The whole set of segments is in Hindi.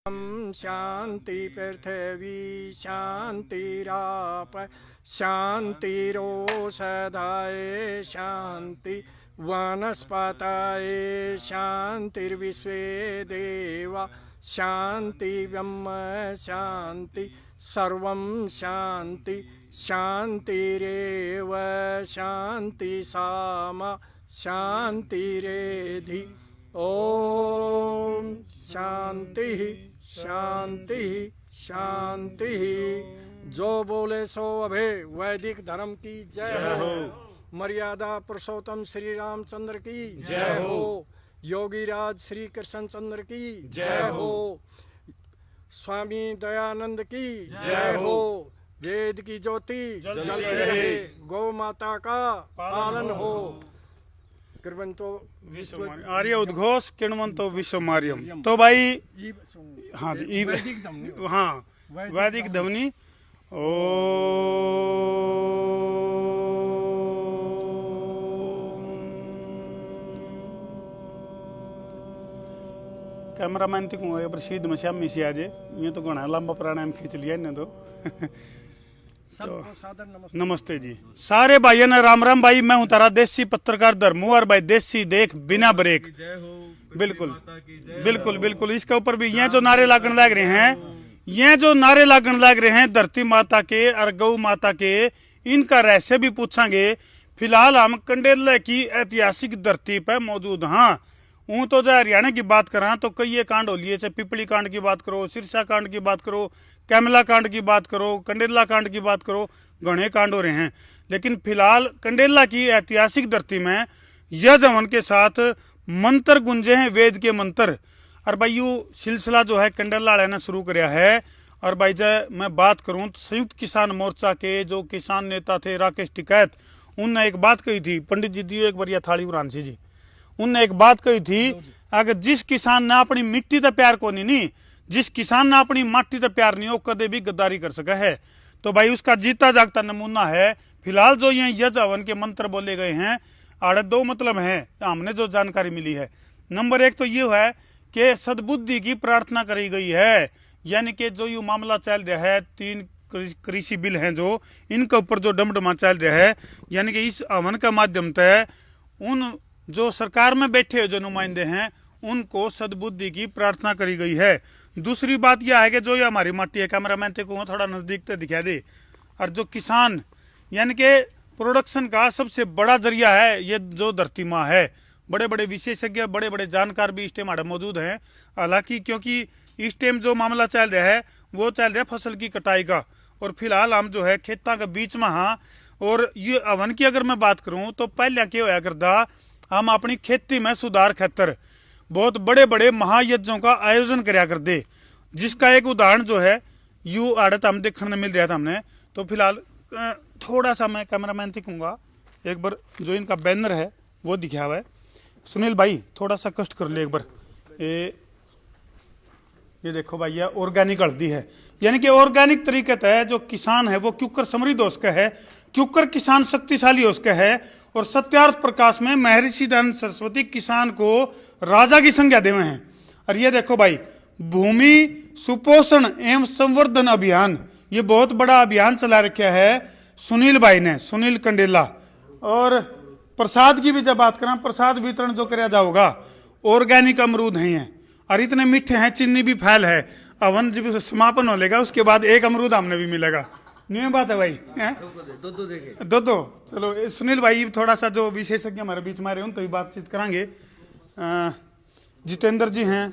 शांति पृथ्वी शांतिराप शांतिरोषधाय शांति वनस्पतय शांतिर्विश्वे देवा शांति ब्रह्म शांति सर्वं शांति शांतिरेव शांति सामा शांतिरेधि ओम शांति शांति शांति। जो बोले सो अभे। वैदिक धर्म की जय हो। मर्यादा पुरुषोत्तम श्री रामचंद्र की जय हो। योगीराज श्री कृष्ण चंद्र की जय हो। स्वामी दयानंद की जय हो। वेद की ज्योति जलती रहे। गौ माता का पालन हो। कृवंतो आर्य उद्घोष किणवंतो विश्वमार्यम। तो भाई हाँ जी हाँ वैदिक ध्वनि। ओ कैमरामैन तक प्रसिद्ध में श्यामी से आज ये तो घना लंबा प्राणायाम खींच लिया इन्हें तो। नमस्ते जी सारे भाइयों ने राम राम। भाई मैं हूँ तारा देसी पत्रकार धर्मू और भाई देसी देख बिना ब्रेक। बिल्कुल बिल्कुल बिल्कुल इसके ऊपर भी ये जो नारे लागण लग रहे हैं, ये जो नारे लागण लग रहे हैं धरती माता के और गौ माता के, इनका रहस्य भी पूछांगे। फिलहाल हम कंडेला की ऐतिहासिक धरती पर मौजूद। हाँ ऊँ तो जो हरियाणा की बात करा तो कई कांड हो लिए, चाहे पिपली कांड की बात करो, सिरसा कांड की बात करो, कैमला कांड की बात करो, कंडेला कांड की बात करो, घने कांड हो रहे हैं। लेकिन फिलहाल कंडेला की ऐतिहासिक धरती में यज्ञ हवन के साथ मंत्र गुंजे हैं, वेद के मंत्र। और भाई यू सिलसिला जो है कंडेला वाले ने शुरू कराया है। और भाई जय मैं बात करूं तो संयुक्त किसान मोर्चा के जो किसान नेता थे राकेश टिकैत, उनने एक बात कही थी। पंडित जी दियो एक बार थाली उरानसी जी। उनने एक बात कही थी, अगर जिस किसान ने अपनी मिट्टी तो प्यार को नहीं, जिस किसान ने अपनी माटी तो प्यार नहीं हो कदे भी गद्दारी कर सका है। तो भाई उसका जीता जागता नमूना है। फिलहाल जो ये यज्ञ हवन के मंत्र बोले गए हैं, आड़े दो मतलब है हमने जो जानकारी मिली है। नंबर एक तो ये है कि सद्बुद्धि की प्रार्थना करी गई है, यानी कि जो ये मामला चल रहा है, 3 कृषि बिल हैं जो इनके ऊपर जो डमडमा चल रहा है, यानी कि इस हवन के माध्यम से उन जो सरकार में बैठे जो नुमाइंदे हैं उनको सद्बुद्धि की प्रार्थना करी गई है। दूसरी बात यह है कि जो ये हमारी माटी है, कैमरामैन को थोड़ा नजदीक से दिखा दे, और जो किसान यानी कि प्रोडक्शन का सबसे बड़ा जरिया है ये जो धरती माँ है। बड़े बड़े विशेषज्ञ बड़े बड़े जानकार भी इस टाइम हमारे मौजूद हैं। हालांकि क्योंकि इस टाइम जो मामला चल रहा है वो चल रहा है फसल की कटाई का, और फिलहाल हम जो है खेतों के बीच में। हाँ और ये हवन की अगर मैं बात करूँ तो पहले क्या होया करता, हम अपनी खेती में सुधार खातर बहुत बड़े बड़े महायज्ञों का आयोजन कराया करते, जिसका एक उदाहरण जो है यू आड़त हम देखने मिल रहा था हमने। तो फिलहाल थोड़ा सा मैं कैमरामैन दिखूंगा एक बार, जो इनका बैनर है वो दिखा हुआ है। सुनील भाई थोड़ा सा कष्ट कर ले एक बार। ये देखो भाई ये ऑर्गेनिक हल्दी है, यानी कि ऑर्गेनिक तरीके से जो किसान है वो क्योंकर समृद्ध हो सका है, क्योंकर किसान शक्तिशाली हो सका है। और सत्यार्थ प्रकाश में महर्षि दयानंद सरस्वती किसान को राजा की संज्ञा देवे हैं। और ये देखो भाई भूमि सुपोषण एवं संवर्धन अभियान, ये बहुत बड़ा अभियान चला रखा है सुनील भाई ने, सुनील कंडेला। और प्रसाद की भी जब बात करें, प्रसाद वितरण जो कराया जाओगा, ऑर्गेनिक अमरूद हैं और इतने मीठे हैं, चीनी भी फैल है। हवन जब समापन हो लेगा उसके बाद एक अमरूद हमने भी मिलेगा। नहीं बात है भाई, दो चलो। सुनील भाई थोड़ा सा जो विशेषज्ञ हमारे बीच में रहे उन तो भी बातचीत करेंगे। जितेंद्र जी हैं।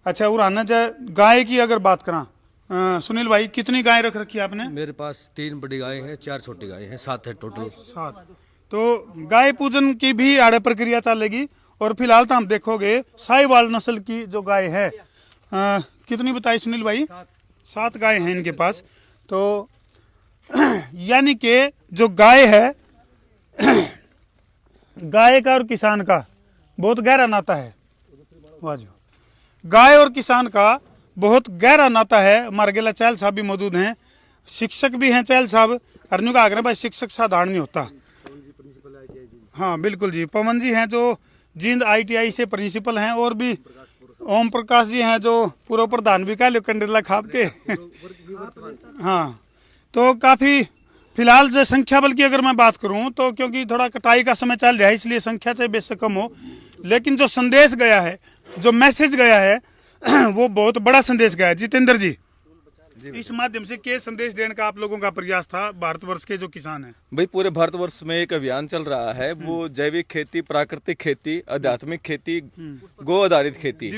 अच्छा उराना जाए गाय की अगर बात करा, सुनील भाई कितनी गाय रख रखी है आपने? मेरे पास 3 बड़ी गाय हैं, 4 छोटी गाय हैं, 7 है टोटल। 7। तो गाय पूजन की भी आड़े प्रक्रिया चलेगी। और फिलहाल तो हम देखोगे साहिवाल नस्ल की जो गाय है, कितनी बताई सुनील भाई? 7 गाय हैं इनके पास। तो यानी कि जो गाय है गाय का और किसान का बहुत गहरा नाता है। गाय और किसान का बहुत गहरा नाता है। हमारे गेला चैल साहब भी मौजूद हैं, शिक्षक भी हैं चैल साहब। अर्जुन का आग्रह भाई शिक्षक साधारण नहीं होता। हाँ बिल्कुल जी, पवन जी हैं जो जींद ITI से प्रिंसिपल हैं, और भी ओम प्रकाश जी हैं जो पूर्व प्रधान भी कह लो कंडेला खाप के। हाँ, तो काफी फिलहाल जो संख्या बल की अगर मैं बात करूं तो क्योंकि थोड़ा कटाई का समय चल रहा है इसलिए संख्या चाहे बेशक कम हो, लेकिन जो संदेश गया है, जो मैसेज गया है वो बहुत बड़ा संदेश गया है। जितेंद्र जी, इस माध्यम से क्या संदेश देने का आप लोगों का प्रयास था भारतवर्ष के जो किसान हैं? भाई पूरे भारतवर्ष में एक अभियान चल रहा है, वो जैविक खेती, प्राकृतिक खेती, आध्यात्मिक खेती, गो आधारित खेती,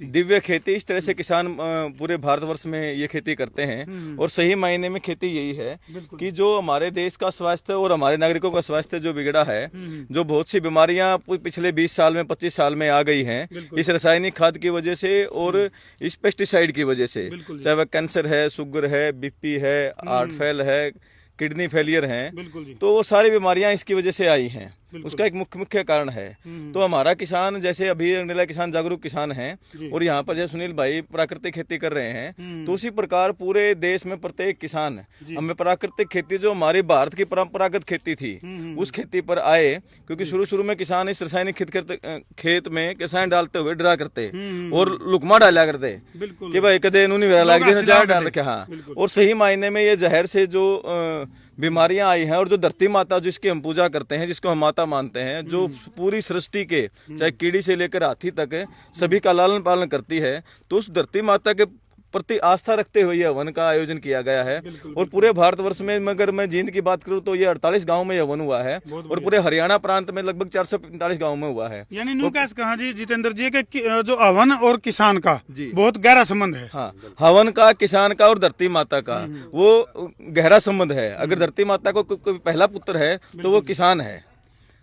दिव्य खेती, इस तरह से किसान पूरे भारतवर्ष में ये खेती करते हैं। और सही मायने में खेती यही है कि जो हमारे देश का स्वास्थ्य और हमारे नागरिकों का स्वास्थ्य जो बिगड़ा है, जो बहुत सी बीमारियां पिछले 20 साल में 25 साल में आ गई हैं इस रासायनिक खाद की वजह से और इस पेस्टिसाइड की वजह से, चाहे वह कैंसर है, शुगर है, बीपी है, हार्ट फेल है, किडनी फेलियर हैं, तो वो सारी बीमारियां इसकी वजह से आई हैं। उसका एक मुख्य कारण है। तो हमारा किसान, जैसे अभी अंडेला किसान जागरूक किसान हैं और यहाँ पर जैसे सुनील भाई प्राकृतिक खेती कर रहे हैं, तो उसी प्रकार पूरे देश में प्रत्येक किसान हमें प्राकृतिक खेती, जो हमारी भारत की परंपरागत खेती थी, उस खेती पर आए। क्योंकि शुरू में किसान इस रासायनिक खेत में किसान डालते हुए डरा करते और लुकमा डाला करते कि भाई कदे इन्होंने लग जहर डाल रखे। हाँ, और सही मायने में ये जहर से जो बीमारियां आई हैं और जो धरती माता जिसकी हम पूजा करते हैं, जिसको हम माता मानते हैं, जो पूरी सृष्टि के चाहे कीड़ी से लेकर हाथी तक सभी का लालन पालन करती है, तो उस धरती माता के प्रति आस्था रखते हुए यह हवन का आयोजन किया गया है। और पूरे भारतवर्ष में अगर मैं जींद की बात करूं तो ये 48 गांव में यह हवन हुआ है और पूरे हरियाणा प्रांत में लगभग 445 गांव में हुआ है। यानी न्यू कैस कहा जी जितेंद्र जी कि जो हवन और किसान का बहुत गहरा संबंध है। हाँ, हवन का, किसान का और धरती माता का वो गहरा संबंध है। अगर धरती माता को कोई पहला पुत्र है तो वो किसान है।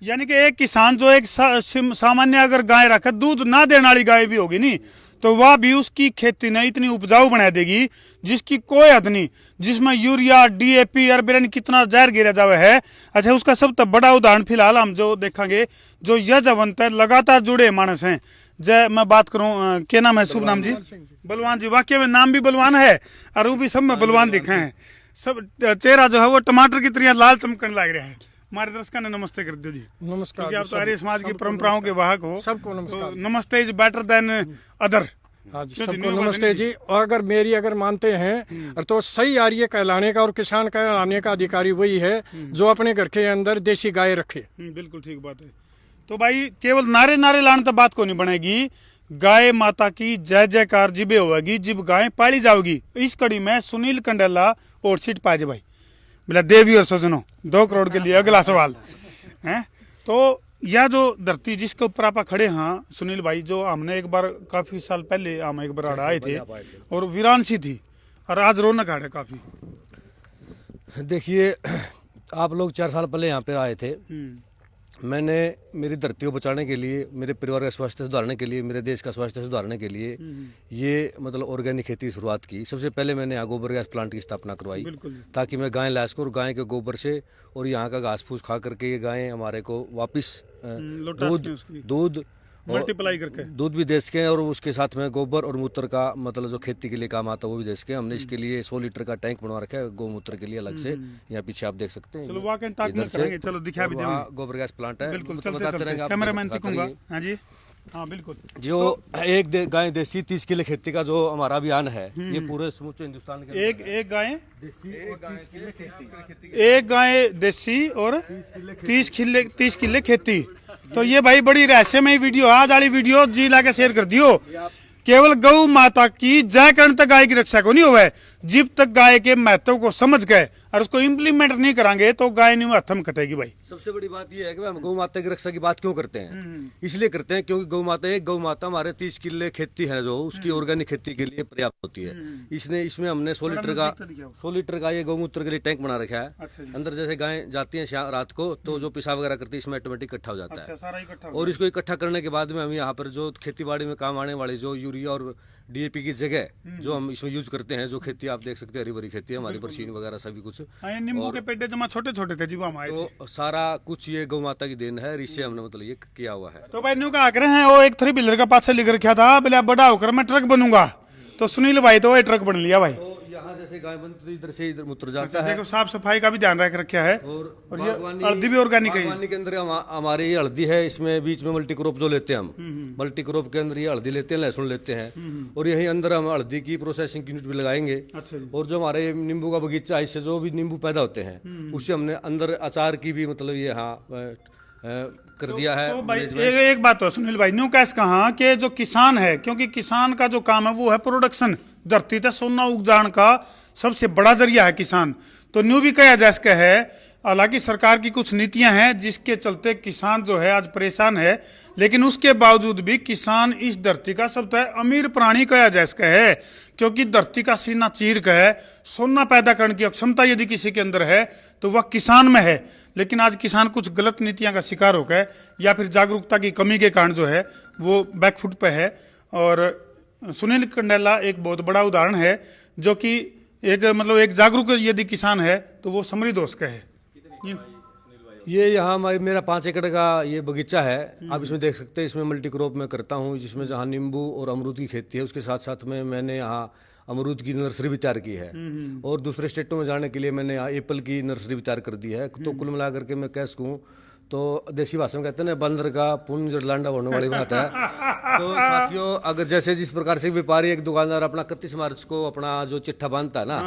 यानी कि एक किसान जो एक सामान्य अगर गाय रखे, दूध ना देने वाली गाय भी होगी नहीं, तो वह भी उसकी खेती ने इतनी उपजाऊ बना देगी जिसकी कोई हद नहीं, जिसमें यूरिया, डीएपी और कितना जहर गिरा जावे है। अच्छा, उसका सबसे बड़ा उदाहरण फिलहाल हम जो देखेंगे, जो यजवंत है, लगातार जुड़े मानस हैं। जय मैं बात करूं, क्या नाम है? शुभ नाम जी? बलवान जी। वाकई में नाम भी बलवान है और वो भी सब में बलवान दिखे हैं। सब चेहरा जो है वो टमाटर की तरह लाल चमकने लग रहा है। हमारे दर्शकों ने नमस्ते कर दो जी। नमस्कार। क्योंकि आप तो आर्य समाज की परंपराओं के वाहक हो, सबको नमस्कार। तो नमस्ते इज बेटर देन अदर। हाँ जी, सबको नमस्ते जी। और अगर मानते हैं तो सही आर्य कहलाने का और किसान कहलाने का अधिकारी वही है जो अपने घर के अंदर देसी गाय रखे। बिल्कुल ठीक बात है। तो भाई केवल नारे लाने तो बात को नहीं बनेगी, गाय माता की जय जयकार जिबे होगी जब गाय पाली जाओगी। इस कड़ी में सुनील कंडेला और सीट पाए भाई बोला देवी और सजनों 2 करोड़ के लिए अगला सवाल है। तो यह जो धरती जिसके ऊपर आप खड़े हैं सुनील भाई, जो हमने एक बार काफी साल पहले हम एक बार आए थे और वीरान सी थी और आज रौनक है काफी। देखिए, आप लोग 4 साल पहले यहाँ पे आए थे। मैंने मेरी धरती को बचाने के लिए, मेरे परिवार का स्वास्थ्य सुधारने के लिए, मेरे देश का स्वास्थ्य सुधारने के लिए ये मतलब ऑर्गेनिक खेती की शुरुआत की। सबसे पहले मैंने यहाँ गोबर गैस प्लांट की स्थापना करवाई ताकि मैं गाय ला सकूँ और गाय के गोबर से और यहाँ का घास फूस खा करके ये गायें हमारे को वापस दूध मल्टीप्लाई करके दूध भी दे सकें और उसके साथ में गोबर और मूत्र का मतलब जो खेती के लिए काम आता है वो भी दे सकें। हमने इसके लिए 100 लीटर का टैंक बनवा रखा है गौमूत्र के लिए अलग से। यहाँ पीछे आप देख सकते हैं। चलो इधर से चलो दिखा भी देंगे। गोबर गैस प्लांट है, बिल्कुल बताते रहेंगे। कैमरामैन दिखाऊंगा। हाँ जी, हाँ बिल्कुल। जो एक गाय देसी 30 किलो खेती का जो हमारा अभियान है, ये पूरे समूचे हिंदुस्तान के एक गाय देसी और 30 किले खेती। तो ये भाई बड़ी रहस्यमय वीडियो, आज वाली वीडियो जी ला के शेयर कर दियो। केवल गौ माता की जय करण तक गाय की रक्षा को नहीं हुआ, जब तक गाय के महत्व को समझ गए और उसको इम्प्लीमेंट नहीं करांगे तो गाय नहीं हथम कटेगी। भाई सबसे बड़ी बात यह है कि हम गौ माता की रक्षा की बात क्यों करते हैं? इसलिए करते हैं क्योंकि गौ माता हमारे 30 किले खेती है जो उसकी ऑर्गेनिक खेती के लिए पर्याप्त होती है। इसमें हमने 100 लीटर का ये गौमूत्र के लिए टैंक बना रखा है। अंदर जैसे गाय जाती है रात को तो जो पेशाब वगैरह करती है इसमें ऑटोमेटिक इकट्ठा हो जाता है। और इसको इकट्ठा करने के बाद में हम यहाँ पर जो खेती बाड़ी में काम आने वाली जो यूरिया और डीएपी की जगह जो हम इसमें यूज करते हैं, जो खेती आप देख सकते हैं हरी भरी खेती है हमारी, बरसीन वगैरह सभी कुछ। नींबू के पेड़ जमा छोटे थे जी हमारे, तो सारा कुछ ये गौ माता की देन है। इससे हमने मतलब ये किया हुआ है। तो भाई न्यू कहा कर रहे हैं वो एक 3 व्हीलर का पास लिख रखा था बोले बड़ा होकर मैं ट्रक बनूंगा, तो सुनील भाई तो ये ट्रक बन लिया भाई। तो यहाँ से जैसे गाय बनती तो इधर से इधर मूत्र जाता है। देखो साफ सफाई का भी ध्यान रख रखा है। और ये हल्दी भी ऑर्गेनिक है। बागवानी के अंदर हमारी ये हल्दी है, इसमें बीच में मल्टी क्रॉप जो लेते हैं हम, मल्टी क्रॉप के अंदर ये हल्दी लेते हैं, लहसुन लेते हैं, और यही अंदर हम हल्दी की प्रोसेसिंग यूनिट भी लगाएंगे। अच्छा जी। और जो हमारे नींबू का बगीचा है, इससे जो भी नींबू पैदा होते हैं उससे हमने अंदर अचार की भी मतलब ये कर दिया है। तो भाई एक बात तो सुनील भाई, न्यू कैस कहा कि जो किसान है, क्योंकि किसान का जो काम है वो है प्रोडक्शन, धरती तक सोना उगजान का सबसे बड़ा जरिया है किसान। तो न्यू भी कहा जा सकता है। हालांकि सरकार की कुछ नीतियां हैं जिसके चलते किसान जो है आज परेशान है, लेकिन उसके बावजूद भी किसान इस धरती का सबसे अमीर प्राणी कहा जा सकता है, क्योंकि धरती का सीना चीर का है। सोना पैदा करने की क्षमता यदि किसी के अंदर है तो वह किसान में है। लेकिन आज किसान कुछ गलत नीतियां का शिकार हो गए, या फिर जागरूकता की कमी के कारण जो है वो बैकफुट पे है। और सुनील कंडेला एक बहुत बड़ा उदाहरण है, जो कि एक जागरूक यदि किसान है तो वो समृद्ध हो सके है। ये यहाँ मेरा 5 एकड़ का ये बगीचा है। आप इसमें देख सकते हैं, इसमें मल्टी क्रॉप मैं करता हूँ, जिसमें जहाँ नींबू और अमरूद की खेती है, उसके साथ साथ में मैंने यहाँ अमरूद की नर्सरी भी तैयार की है। और दूसरे स्टेटों में जाने के लिए मैंने यहाँ एप्पल की नर्सरी भी तैयार कर दी है। तो कुल मिला करके मैं कह सकूँ तो देसी भाषा में कहते हैं ना, बंदर का पुंज लांडा होने वाली बात है। तो साथियों, अगर जैसे जिस प्रकार से व्यापारी एक दुकानदार अपना 31 मार्च को अपना जो चिट्ठा बांधता है ना,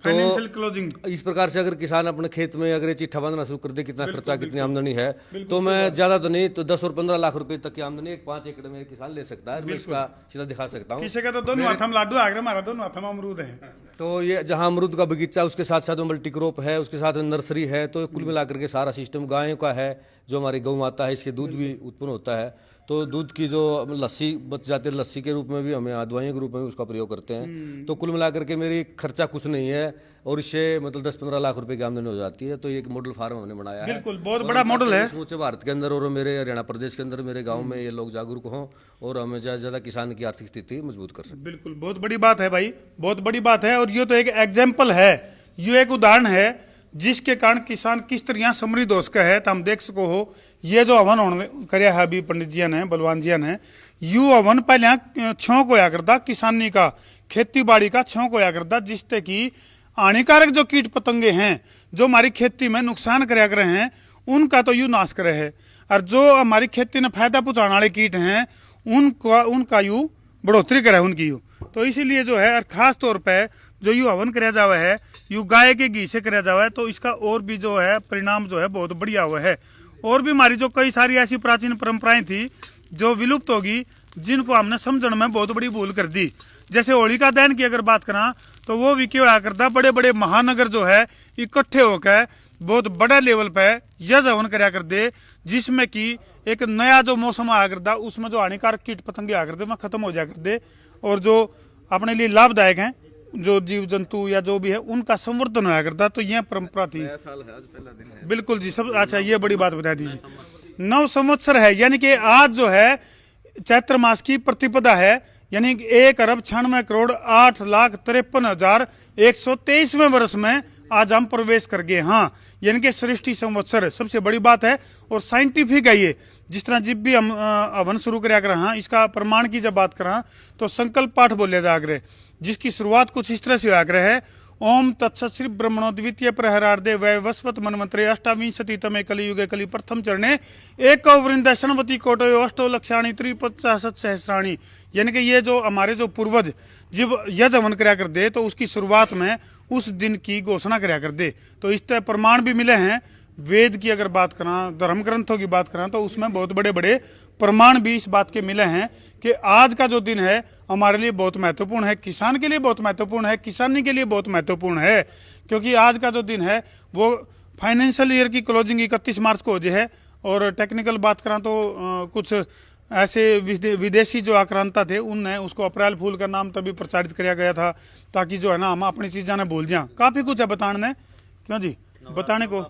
फाइनेंशियल क्लोजिंग, इस प्रकार से अगर किसान अपने खेत में अगर ये चिट्ठा बांधना शुरू कर दे, कितना खर्चा कितनी आमदनी है, तो मैं ज्यादा तो नहीं तो 10 और 15 लाख रुपए तक की आमदनी एक 5 एकड़ में किसान ले सकता है। मैं इसका सीधा दिखा सकता हूँ। किसी का तो दोनों हाथ में लाडू आगरा, हमारा दोनों हाथ में अमरूद है। तो ये जहाँ अमरूद का बगीचा, उसके साथ साथ मल्टी क्रॉप है, उसके साथ नर्सरी है। तो कुल मिलाकर के सारा सिस्टम गायों का है। जो हमारी गौ माता है, इसके दूध भी उत्पन्न होता है। तो दूध की जो लस्सी बच जाती है, लस्सी के रूप में भी हमें दवाइयों के रूप में भी उसका प्रयोग करते हैं। तो कुल मिलाकर के मेरी खर्चा कुछ नहीं है, और इससे मतलब 10-15 लाख रुपए की आमदनी हो जाती है। तो एक मॉडल फार्म हमने बनाया है। बिल्कुल, बहुत बड़ा मॉडल है समूचे भारत के अंदर और मेरे हरियाणा प्रदेश के अंदर, मेरे गाँव में ये लोग जागरूक हों और हमें ज्यादा से ज्यादा किसान की आर्थिक स्थिति मजबूत कर सकें। बिल्कुल, बहुत बड़ी बात है भाई, बहुत बड़ी बात है। और ये तो एक एग्जाम्पल है, ये एक उदाहरण है जिसके कारण किसान किस तरह समृद्ध हो सका है। तो हम देख सको हो, ये जो हवन कराया है अभी पंडित जी ने, बलवान जी ने, यू हवन पहले छौंक होया करता किसानी का, खेती बाड़ी का छौंक होया करता, जिससे कि हानिकारक जो कीट पतंगे हैं जो हमारी खेती में नुकसान कराया कर रहे हैं, उनका तो यू नाश करे है। और जो हमारी खेती में फायदा पहुंचाने वाले कीट हैं उनका यू बढ़ोतरी करे उनकी यू। तो इसीलिए जो है, और खास तौर पर जो यू हवन कराया जावा है, यू गाय के घी से कराया जावा है, तो इसका और भी जो है परिणाम जो है बहुत बढ़िया हुआ है। और भी हमारी जो कई सारी ऐसी प्राचीन परंपराएं थी जो विलुप्त होगी, जिनको हमने समझने में बहुत बड़ी भूल कर दी। जैसे होलिका दहन की अगर बात करा तो वो भी क्या करता, बड़े बड़े महानगर जो है इकट्ठे होकर बहुत बड़े लेवल पे यज्ञ हवन कराया कर दे, जिसमें कि एक नया जो मौसम आया करता, उसमें जो हानिकारक कीट पतंगे आया करते वह खत्म हो जाया कर दे, और जो अपने लिए लाभदायक हैं जो जीव जंतु या जो भी है उनका संवर्धन होया करता। तो यह परंपरा थी। बिल्कुल जी, सब अच्छा, ये बड़ी बात बता दीजिए। 9 संवत्सर है, यानी कि आज जो है चैत्र मास की प्रतिपदा है, यानी 1,96,08,53,123वें वर्ष में आज हम प्रवेश कर गए। हाँ, यानी कि सृष्टि संवत्सर सबसे बड़ी बात है और साइंटिफिक है ये। जिस तरह जब भी हम हवन शुरू कराया कर, हाँ, इसका प्रमाण की जब बात करा तो संकल्प पाठ बोले जा करे, जिसकी शुरुआत कुछ इस तरह से हुआ करे है, ओम तत्सत श्री ब्रह्मणो द्वितीय प्रहरार्धे वैवस्वत मनमंत्रे अष्टाविंशतितमे कलियुगे कलि प्रथम चरणे एक वृंद शणवती कोटयो अष्टो लक्षाणी 350 सहस्राणी। यानी कि ये जो हमारे जो पूर्वज जब यज्ञ हवन कराया कर दे तो उसकी शुरुआत में उस दिन की घोषणा कराया कर दे। तो इस तरह प्रमाण भी मिले हैं। वेद की अगर बात करें, धर्म ग्रंथों की बात करें, तो उसमें बहुत बड़े बड़े प्रमाण भी इस बात के मिले हैं कि आज का जो दिन है हमारे लिए बहुत महत्वपूर्ण है, किसान के लिए बहुत महत्वपूर्ण है, किसानी के लिए बहुत महत्वपूर्ण है। क्योंकि आज का जो दिन है वो फाइनेंशियल ईयर की क्लोजिंग 31 मार्च को हो जाए है। और टेक्निकल बात करें तो कुछ ऐसे विदेशी जो आक्रांता थे उनने उसको अप्रैल फूल का नाम तभी प्रचारित किया गया था, ताकि जो है ना हम अपनी चीज़ें ना भूल जाएं। काफ़ी कुछ है बताने, क्यों जी, बताने को।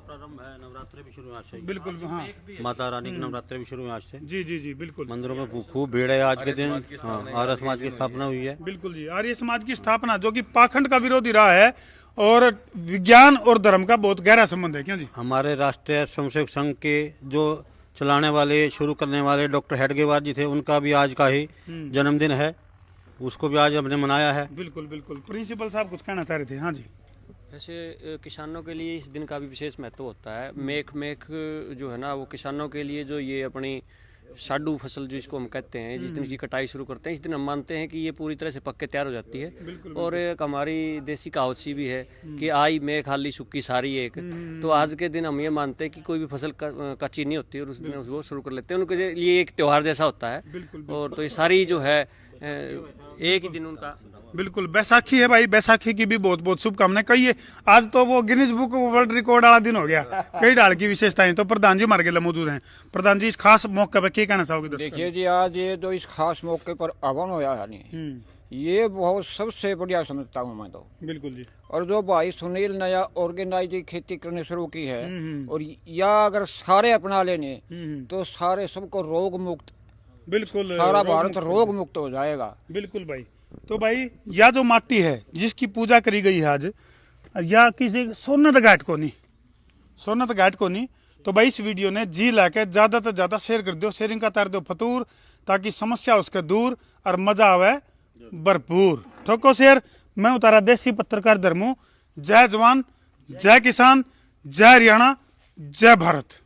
नवरात्रि भी शुरू हुए आज से। बिल्कुल, हाँ, माता रानी की नवरात्रि भी शुरू हुए आज से। जी जी जी, बिल्कुल। मंदिरों में खूब भीड़ है आज के दिन। हाँ, आर्य समाज की स्थापना हुई है। बिल्कुल जी, आर्य समाज की स्थापना, जो कि पाखंड का विरोधी रहा है और विज्ञान और धर्म का बहुत गहरा संबंध है। क्यों जी, हमारे राष्ट्रीय स्वयंसेवक संघ के जो चलाने वाले, शुरू करने वाले डॉक्टर हेडगेवार जी थे, उनका भी आज का ही जन्मदिन है। उसको भी आज हमने मनाया है। बिल्कुल बिल्कुल। प्रिंसिपल साहब कुछ कहना चाह रहे थे। हाँ जी। वैसे किसानों के लिए इस दिन का भी विशेष महत्व होता है। मेख मेख जो है ना, वो किसानों के लिए जो ये अपनी साडू फसल जो इसको हम कहते हैं, जिस दिन की कटाई शुरू करते हैं, इस दिन हम मानते हैं कि ये पूरी तरह से पक के तैयार हो जाती है। और एक हमारी देसी कहावत सी भी है कि आई मेघ हाली सुक्की सारी एक। तो आज के दिन हम ये मानते हैं कि कोई भी फसल कच्ची नहीं होती और उस दिन उसको शुरू कर लेते हैं। उनके लिए एक त्योहार जैसा होता है। और तो ये सारी जो है एक ही दिन उनका। बिल्कुल। बैसाखी है भाई, बैसाखी की भी बहुत बहुत शुभकामनाएं। कहिए आज तो वो गिनीज बुक वर्ल्ड रिकॉर्ड वाला दिन हो गया। कई डाल की विशेषताएं। तो प्रधान जी हमारे मौजूद हैं। प्रधान जी, इस खास मौके पर क्या कहना चाहोगे? देखिए जी, आज ये जो इस खास मौके पर हवन होया है नहीं, ये बहुत सबसे बढ़िया समझता हूँ मैं तो। बिल्कुल जी। और जो भाई सुनील नया ऑर्गेनाइज खेती करने शुरू की है, और या अगर सारे अपना लेने तो सारे सबको रोग मुक्त, बिल्कुल सारा भारत रोग मुक्त हो जाएगा। बिल्कुल भाई। तो भाई यह जो माटी है जिसकी पूजा करी गई है आज, या किसी सोनत घाट को नहीं, सोनत घाट को नहीं, तो भाई इस वीडियो ने जी लाके ज्यादा से ज्यादा शेयर कर दो, शेयरिंग का तार दो फतूर, ताकि समस्या उसके दूर और मजा आवे भरपूर। ठोको शेयर। मैं उतारा देसी पत्रकार धर्मू। जय जवान, जय किसान, जय हरियाणा, जय भारत।